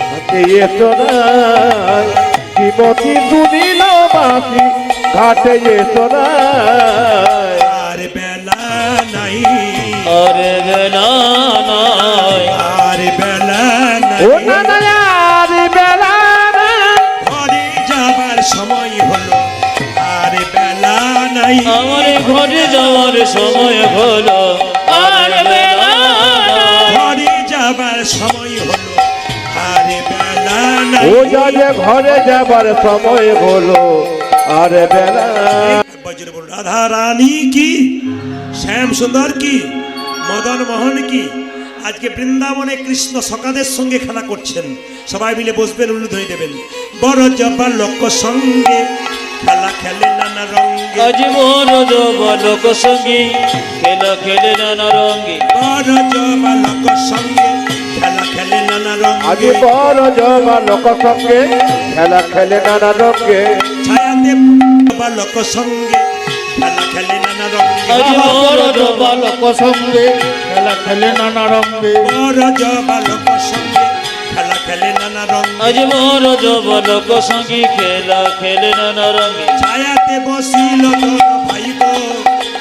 ঘাটে এসো রাই, শ্রীমতী শুনিল বাসি ঘাটে এসো রাই। আর বেলা নাই, আরে বেলা নাই, আর বেলা ও নাই, না না আর বেলা না, ঘরে যাবার সময় হলো। আর বেলা নাই, আমার ঘরে যাওয়ার সময় হলো। আর বেলা নাই, ঘরে যাবার সময় হলো। আর বেলা নাই। ও যে ঘরে যাবার সময় হলো, আর বেলা। একবার জোরে বলুন, রাধা রানী কি, শ্যাম সুন্দর কি, মদন মোহন কি। আজকে বৃন্দাবনে কৃষ্ণ সকাদের সঙ্গে খেলা করছেন। সবাই মিলে বসবেন, উলুধ্বনি দেবেন। বড় জবা লোক সঙ্গে খেলা খেলে নানা রঙ্গে, আজ বড় বালক সঙ্গী খেলা খেলে নানা রঙ্গে। বড় জবা লোক সঙ্গে খেলা খেলে নানা আজ রঙ্গে, বড় জমা লোক সঙ্গে খেলা খেলে নানা রঙে। ছায়াতে জবা লোক সঙ্গে খেলা খেলে নানা রঙ্গে, আজ বড় বালক সঙ্গে খেলা খেলে নানা রঙ্গে। বড় জবা লোক সঙ্গে খেলা খেলে নানা রঙ্গে, আজ বড় বালক সঙ্গী খেলা খেলে নানা রঙ্গে। ছায়াতে বসিল দোন ভাই গো,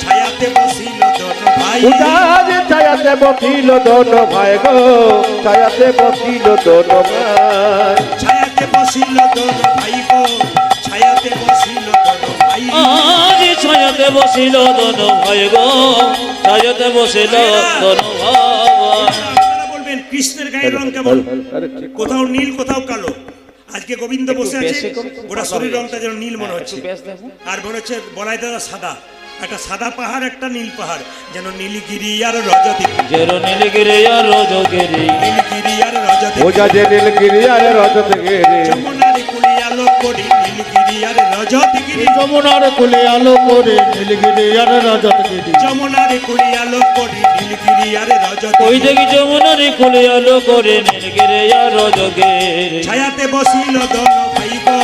ছায়াতে বসিল দোন ভাই, উদাজ ছায়াতে বসিল দোন ভাই গো, ছায়াতে বসিল দোন ভাই। ছায়াতে বসিল দোন ভাই গো, ছায়াতে বসিল দোন ভাই। আজ ছায়াতে বসিল দন ভাই গো, ছায়াতে বসিল দন ভাই। আপনারা বলবেন কৃষ্ণের গায়ের রং কেমন? কোথাও নীল কোথাও কালো। আজকে গোবিন্দ বসে আছে, গোটা শরীর রংটা যেন নীল মনে হচ্ছে, আর মনে হচ্ছে বলাই দাদা সাদা। একটা সাদা পাহাড়, একটা নীল পাহাড়, যেন নীলগিরি আর রজতগিরি, যেন নীলগিরি আর রজগিরি, নীলগিরি আর ও রজতগিরি। যা যে নীলগিরি আর রজতগিরি, যমুনার কুলে আলো করি নীলগিরি আর রজতগিরি, যমুনার কুলে আলো করে নীলগিরি আর রজতগিরি। যমুনার কুলে আলো করি নীলগিরি আর ওই রজতগিরি। দেখি যমুনার কুলে আলো করে নীলগিরি আর রজগিরি। ছায়াতে বসিল দোন ভাই গো,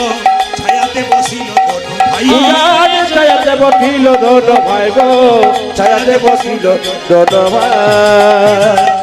ছায়াতে বসিল দোন ভাই। উদাজ ছায়াতে বসিল দোন ভাই গো, ছায়াতে বসিল দোন ভাই।